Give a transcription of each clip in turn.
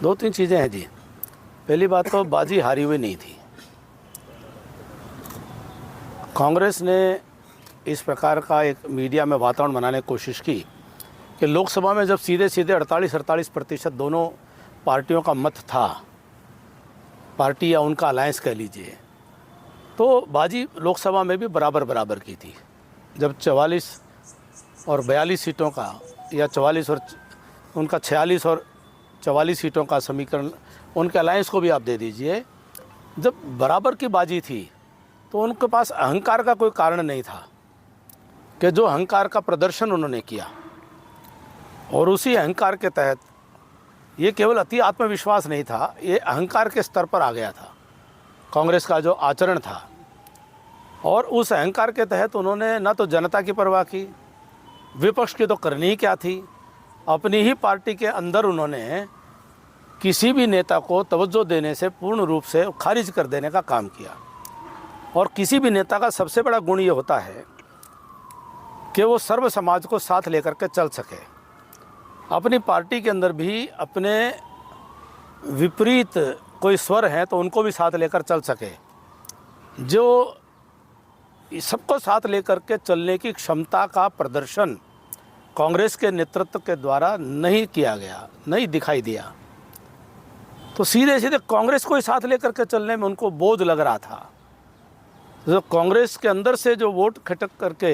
दो तीन चीज़ें हैं जी। पहली बात तो बाजी हारी हुई नहीं थी। कांग्रेस ने इस प्रकार का एक मीडिया में वातावरण बनाने की कोशिश की कि लोकसभा में जब सीधे सीधे 48-48% दोनों पार्टियों का मत था, पार्टी या उनका अलायंस कह लीजिए, तो बाजी लोकसभा में भी बराबर बराबर की थी। जब 44 और 42 सीटों का या 44 और उनका 46 और 44 सीटों का समीकरण, उनके अलायंस को भी आप दे दीजिए, जब बराबर की बाजी थी तो उनके पास अहंकार का कोई कारण नहीं था कि जो अहंकार का प्रदर्शन उन्होंने किया, और उसी अहंकार के तहत ये केवल अति आत्मविश्वास नहीं था, ये अहंकार के स्तर पर आ गया था कांग्रेस का जो आचरण था। और उस अहंकार के तहत उन्होंने न तो जनता की परवाह की, विपक्ष की तो करनी ही क्या थी, अपनी ही पार्टी के अंदर उन्होंने किसी भी नेता को तवज्जो देने से पूर्ण रूप से खारिज कर देने का काम किया। और किसी भी नेता का सबसे बड़ा गुण ये होता है कि वो सर्व समाज को साथ लेकर के चल सके। अपनी पार्टी के अंदर भी अपने विपरीत कोई स्वर हैं तो उनको भी साथ लेकर चल सके। जो सबको साथ लेकर के चलने की क्षमता का प्रदर्शन कांग्रेस के नेतृत्व के द्वारा नहीं किया गया, नहीं दिखाई दिया। तो सीधे सीधे कांग्रेस को ही साथ लेकर के चलने में उनको बोझ लग रहा था। जो कांग्रेस के अंदर से जो वोट खटक करके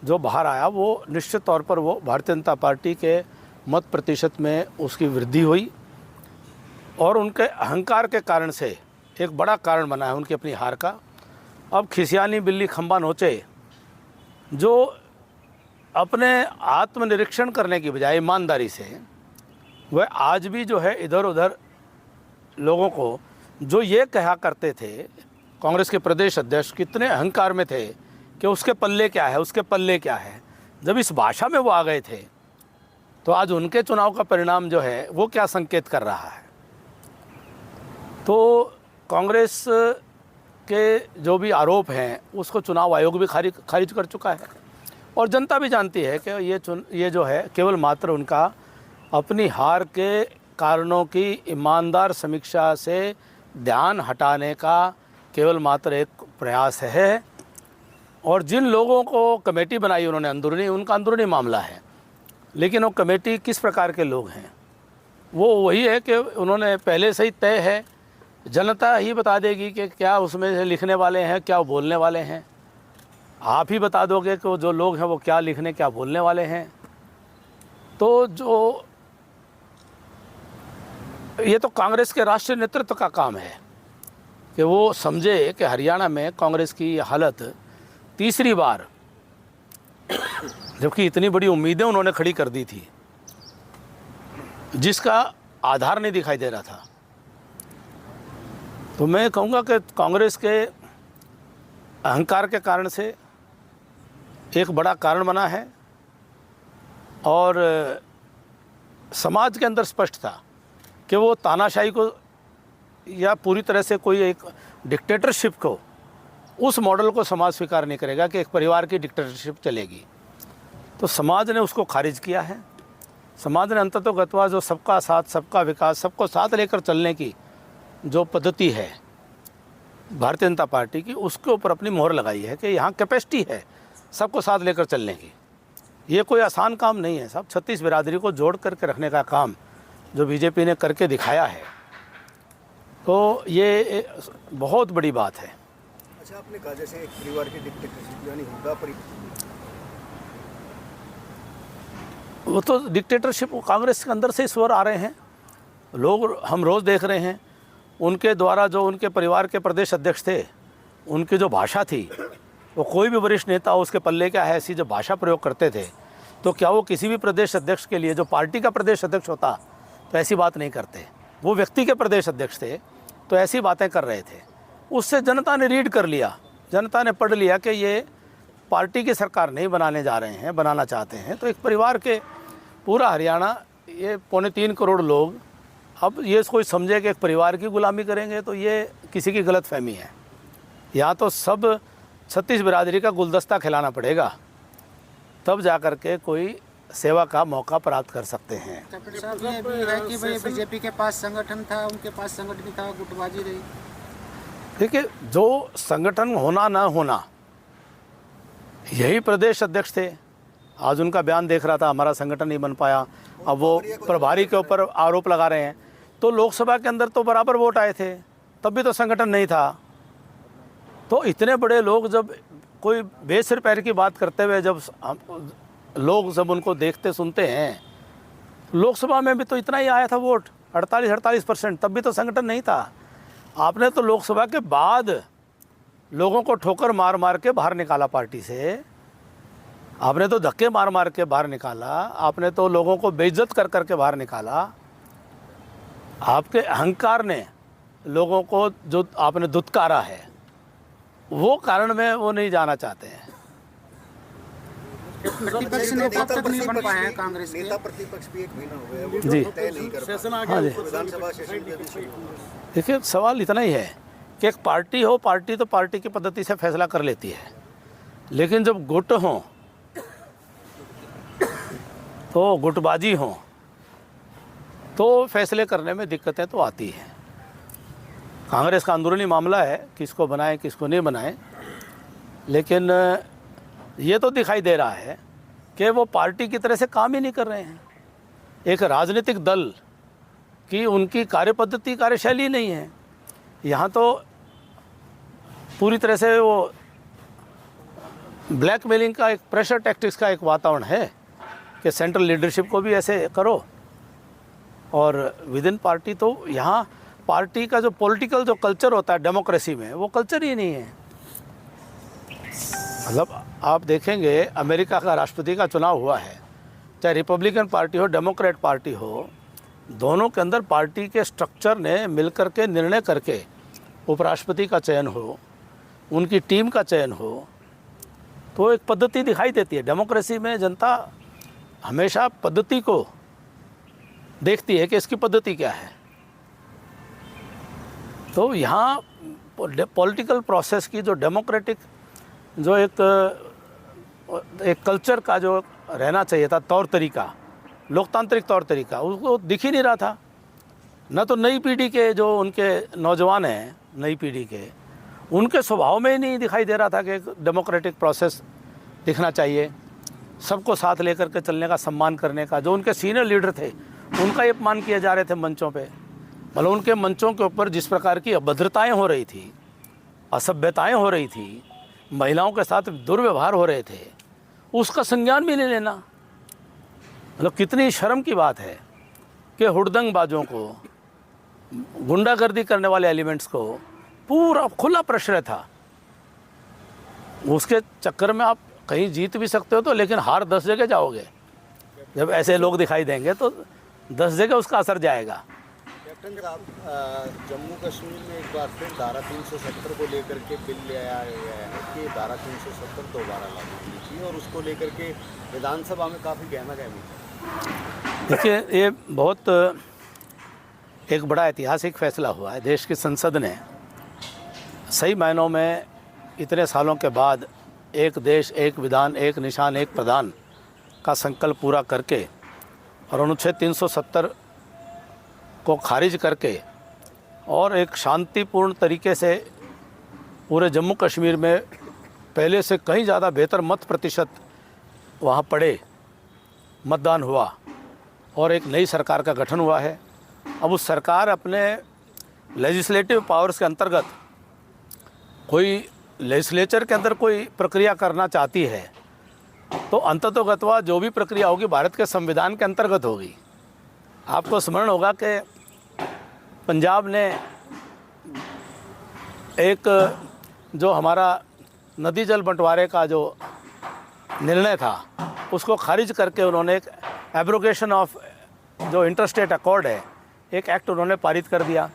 जो बाहर आया, वो निश्चित तौर पर वो भारतीय जनता पार्टी के मत प्रतिशत में उसकी वृद्धि हुई, और उनके अहंकार के कारण से एक बड़ा कारण बना है उनकी अपनी हार का। अब खिसियानी बिल्ली खंबा नोचे, जो अपने आत्मनिरीक्षण करने की बजाय ईमानदारी से वह आज भी जो है इधर उधर लोगों को जो ये कहा करते थे, कांग्रेस के प्रदेश अध्यक्ष कितने अहंकार में थे कि उसके पल्ले क्या है, उसके पल्ले क्या है, जब इस भाषा में वो आ गए थे तो आज उनके चुनाव का परिणाम जो है वो क्या संकेत कर रहा है। तो कांग्रेस के जो भी आरोप हैं उसको चुनाव आयोग भी खारिज कर चुका है, और जनता भी जानती है कि ये जो है केवल मात्र उनका अपनी हार के कारणों की ईमानदार समीक्षा से ध्यान हटाने का केवल मात्र एक प्रयास है। और जिन लोगों को कमेटी बनाई उन्होंने अंदरूनी, उनका अंदरूनी मामला है, लेकिन वो कमेटी किस प्रकार के लोग हैं वो वही है कि उन्होंने पहले से ही तय है, जनता ही बता देगी कि क्या उसमें से लिखने वाले हैं, क्या बोलने वाले हैं। आप ही बता दोगे कि जो लोग हैं वो क्या लिखने क्या बोलने वाले हैं। तो जो ये तो कांग्रेस के राष्ट्रीय नेतृत्व का काम है कि वो समझे कि हरियाणा में कांग्रेस की हालत तीसरी बार, जबकि इतनी बड़ी उम्मीदें उन्होंने खड़ी कर दी थी जिसका आधार नहीं दिखाई दे रहा था। तो मैं कहूँगा कि कांग्रेस के अहंकार के कारण से एक बड़ा कारण बना है, और समाज के अंदर स्पष्ट था कि वो तानाशाही को या पूरी तरह से कोई एक डिक्टेटरशिप को, उस मॉडल को समाज स्वीकार नहीं करेगा कि एक परिवार की डिक्टेटरशिप चलेगी। तो समाज ने उसको खारिज किया है। समाज ने अंततोगत्वा जो सबका साथ, सबका विकास, सबको साथ लेकर चलने की जो पद्धति है भारतीय जनता पार्टी की, उसके ऊपर अपनी मोहर लगाई है कि यहाँ कैपेसिटी है सबको साथ लेकर चलने की। ये कोई आसान काम नहीं है साहब। 36 बिरादरी को जोड़ करके रखने का काम जो बीजेपी ने करके दिखाया है, तो ये बहुत बड़ी बात है। अच्छा, आपने कहा जैसे एक परिवार की डिक्टेटरशिप यानी हुड्डा वो तो डिक्टेटरशिप कांग्रेस के अंदर से स्वर आ रहे हैं, लोग हम रोज़ देख रहे हैं। उनके द्वारा जो उनके परिवार के प्रदेश अध्यक्ष थे, उनकी जो भाषा थी, वो कोई भी वरिष्ठ नेता उसके पल्ले क्या है ऐसी जो भाषा प्रयोग करते थे, तो क्या वो किसी भी प्रदेश अध्यक्ष के लिए, जो पार्टी का प्रदेश अध्यक्ष होता तो ऐसी बात नहीं करते। वो व्यक्ति के प्रदेश अध्यक्ष थे तो ऐसी बातें कर रहे थे। उससे जनता ने रीड कर लिया, जनता ने पढ़ लिया कि ये पार्टी की सरकार नहीं बनाने जा रहे हैं, बनाना चाहते हैं। तो एक परिवार के पूरा हरियाणा, ये 3.25 करोड़ लोग अब ये कोई समझे कि एक परिवार की गुलामी करेंगे, तो ये किसी की गलतफहमी है। या तो सब 36 बिरादरी का गुलदस्ता खिलाना पड़ेगा, तब जा कर के कोई सेवा का मौका प्राप्त कर सकते हैं। साहब ये भी है कि भाई बीजेपी के पास संगठन था, उनके पास संगठन था, गुटबाजी रही। देखिए, जो संगठन होना ना होना, यही प्रदेश अध्यक्ष थे। आज उनका बयान देख रहा था, हमारा संगठन नहीं बन पाया। अब वो प्रभारी के ऊपर आरोप लगा रहे हैं। तो लोकसभा के अंदर तो बराबर वोट आए थे, तब भी तो संगठन नहीं था। तो इतने बड़े लोग जब कोई बेसिर पैर की बात करते हुए जब लोग जब उनको देखते सुनते हैं, लोकसभा में भी तो इतना ही आया था वोट, 48-48%, तब भी तो संगठन नहीं था। आपने तो लोकसभा के बाद लोगों को ठोकर मार मार के बाहर निकाला पार्टी से, आपने तो धक्के मार मार के बाहर निकाला, आपने तो लोगों को बेइज्जत कर कर के बाहर निकाला। आपके अहंकार ने लोगों को जो आपने दुत्कारा है, वो कारण में वो नहीं जाना चाहते हैं। प्रतिपक्ष नेता तक नहीं बन पाए हैं कांग्रेस के। नेता प्रतिपक्ष भी एक महीना हो गया, वो जी। तय नहीं कर पाए। हाँ जी, विधानसभा सेशन भी अभी शुरू हुआ। देखिए, सवाल इतना ही है कि एक पार्टी हो, पार्टी तो पार्टी की पद्धति से फैसला कर लेती है, लेकिन जब गुट हों तो गुटबाजी हो तो फैसले करने में दिक्कतें तो आती हैं। कांग्रेस का अंदरूनी मामला है, किसको बनाएं किसको नहीं बनाएं, लेकिन ये तो दिखाई दे रहा है कि वो पार्टी की तरह से काम ही नहीं कर रहे हैं। एक राजनीतिक दल की उनकी कार्यपद्धति कार्यशैली नहीं है। यहाँ तो पूरी तरह से वो ब्लैकमेलिंग का, एक प्रेशर टैक्टिक्स का एक वातावरण है कि सेंट्रल लीडरशिप को भी ऐसे करो, और विद इन पार्टी तो यहाँ पार्टी का जो पॉलिटिकल जो कल्चर होता है डेमोक्रेसी में, वो कल्चर ही नहीं है। मतलब आप देखेंगे, अमेरिका का राष्ट्रपति का चुनाव हुआ है, चाहे रिपब्लिकन पार्टी हो डेमोक्रेट पार्टी हो, दोनों के अंदर पार्टी के स्ट्रक्चर ने मिलकर के निर्णय करके उपराष्ट्रपति का चयन हो, उनकी टीम का चयन हो, तो एक पद्धति दिखाई देती है। डेमोक्रेसी में जनता हमेशा पद्धति को देखती है कि इसकी पद्धति क्या है। तो यहाँ पॉलिटिकल प्रोसेस की जो डेमोक्रेटिक जो एक कल्चर का जो रहना चाहिए था, तौर तरीका, लोकतांत्रिक तौर तरीका, उसको दिख ही नहीं रहा था। न तो नई पीढ़ी के जो उनके नौजवान हैं, नई पीढ़ी के, उनके स्वभाव में ही नहीं दिखाई दे रहा था कि एक डेमोक्रेटिक प्रोसेस दिखना चाहिए, सबको साथ लेकर के चलने का, सम्मान करने का। जो उनके सीनियर लीडर थे, उनका ये अपमान किए जा रहे थे मंचों पे। मतलब उनके मंचों के ऊपर जिस प्रकार की अभद्रताएं हो रही थी, असभ्यताएं हो रही थी, महिलाओं के साथ दुर्व्यवहार हो रहे थे, उसका संज्ञान भी नहीं लेना। मतलब कितनी शर्म की बात है कि हुड़दंगबाजों को, गुंडागर्दी करने वाले एलिमेंट्स को पूरा खुला प्रश्रय था। उसके चक्कर में आप कहीं जीत भी सकते हो तो, लेकिन हार 10 जगह जाओगे। जब ऐसे लोग दिखाई देंगे तो 10 जगह उसका असर जाएगा। कैप्टन साहब, जम्मू कश्मीर में एक बार फिर धारा 370 को लेकर के बिल ले आया गया है कि धारा 370 दोबारा लागू होनी चाहिए, और उसको लेकर के विधानसभा में काफ़ी गहमा-गहमी है। देखिए, ये बहुत एक बड़ा ऐतिहासिक फैसला हुआ है। देश की संसद ने सही मायनों में इतने सालों के बाद एक देश, एक विधान, एक निशान, एक प्रधान का संकल्प पूरा करके और अनुच्छेद 370 को खारिज करके और एक शांतिपूर्ण तरीके से पूरे जम्मू कश्मीर में पहले से कहीं ज़्यादा बेहतर मत प्रतिशत वहाँ पड़े, मतदान हुआ और एक नई सरकार का गठन हुआ है। अब उस सरकार अपने लेजिस्लेटिव पावर्स के अंतर्गत कोई लेजिस्लेचर के अंदर कोई प्रक्रिया करना चाहती है तो अंततोगत्वा जो भी प्रक्रिया होगी भारत के संविधान के अंतर्गत होगी। आपको स्मरण होगा कि पंजाब ने एक जो हमारा नदी जल बंटवारे का जो निर्णय था उसको खारिज करके उन्होंने एक एब्रोगेशन ऑफ जो इंटरस्टेट अकॉर्ड है, एक एक्ट उन्होंने पारित कर दिया।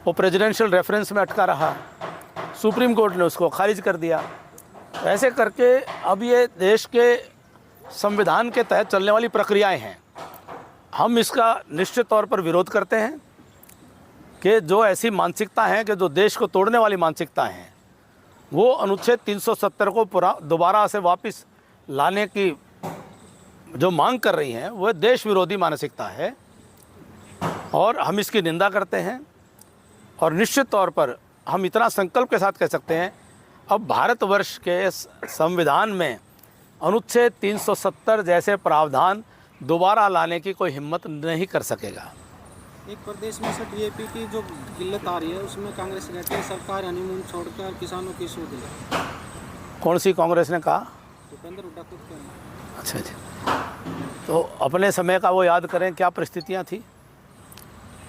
वो प्रेसिडेंशियल रेफरेंस में अटका रहा, सुप्रीम कोर्ट ने उसको खारिज कर दिया। ऐसे करके अब ये देश के संविधान के तहत चलने वाली प्रक्रियाएं हैं। हम इसका निश्चित तौर पर विरोध करते हैं कि जो ऐसी मानसिकता हैं कि जो देश को तोड़ने वाली मानसिकता हैं, वो अनुच्छेद 370 को दोबारा से वापस लाने की जो मांग कर रही हैं वह देश विरोधी मानसिकता है और हम इसकी निंदा करते हैं। और निश्चित तौर पर हम इतना संकल्प के साथ कह सकते हैं, अब भारतवर्ष के संविधान में अनुच्छेद 370 जैसे प्रावधान दोबारा लाने की कोई हिम्मत नहीं कर सकेगा। एक प्रदेश में से डीएपी की जो किल्लत आ रही है उसमें कांग्रेस कहती है सरकार हनीमून छोड़कर किसानों की सूद ले। कौन सी कांग्रेस ने कहा? भूपेंद्र हुड्डा खुद कहना। अच्छा जी, तो अपने समय का वो याद करें क्या परिस्थितियां थी।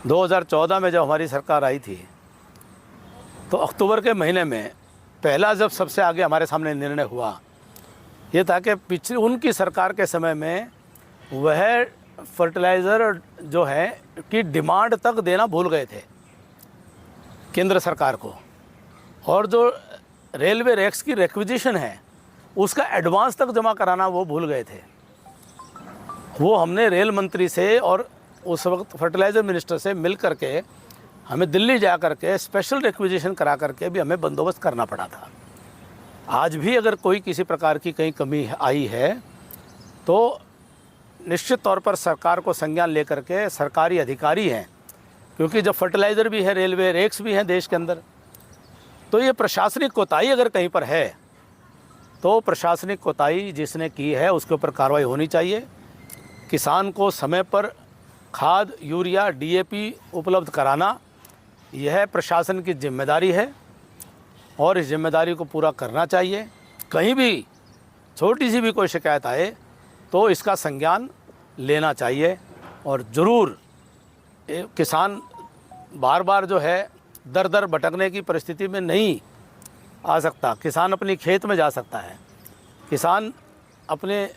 2014 में जब हमारी सरकार आई थी तो अक्टूबर के महीने में पहला जब सबसे आगे हमारे सामने निर्णय हुआ ये था कि पिछली उनकी सरकार के समय में वह फर्टिलाइज़र जो है की डिमांड तक देना भूल गए थे केंद्र सरकार को, और जो रेलवे रैक्स की रिक्विजिशन है उसका एडवांस तक जमा कराना वो भूल गए थे। वो हमने रेल मंत्री से और उस वक्त फर्टिलाइज़र मिनिस्टर से मिल करके हमें दिल्ली जा करके स्पेशल रिक्विजिशन करा करके भी हमें बंदोबस्त करना पड़ा था। आज भी अगर कोई किसी प्रकार की कहीं कमी आई है तो निश्चित तौर पर सरकार को संज्ञान लेकर के सरकारी अधिकारी हैं, क्योंकि जब फर्टिलाइज़र भी है, रेलवे रेक्स भी हैं देश के अंदर, तो ये प्रशासनिक कोताही अगर कहीं पर है तो प्रशासनिक कोताही जिसने की है उसके ऊपर कार्रवाई होनी चाहिए। किसान को समय पर खाद, यूरिया, डीएपी उपलब्ध कराना यह प्रशासन की जिम्मेदारी है और इस जिम्मेदारी को पूरा करना चाहिए। कहीं भी छोटी सी भी कोई शिकायत आए तो इसका संज्ञान लेना चाहिए और ज़रूर किसान बार बार जो है दर दर भटकने की परिस्थिति में नहीं आ सकता। किसान अपनी खेत में जा सकता है, किसान अपने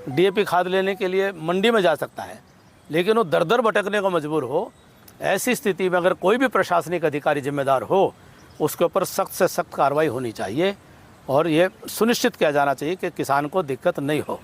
डीएपी खाद लेने के लिए मंडी में जा सकता है, लेकिन वो दर दर भटकने को मजबूर हो, ऐसी स्थिति में अगर कोई भी प्रशासनिक अधिकारी जिम्मेदार हो उसके ऊपर सख्त से सख्त कार्रवाई होनी चाहिए और ये सुनिश्चित किया जाना चाहिए कि किसान को दिक्कत नहीं हो।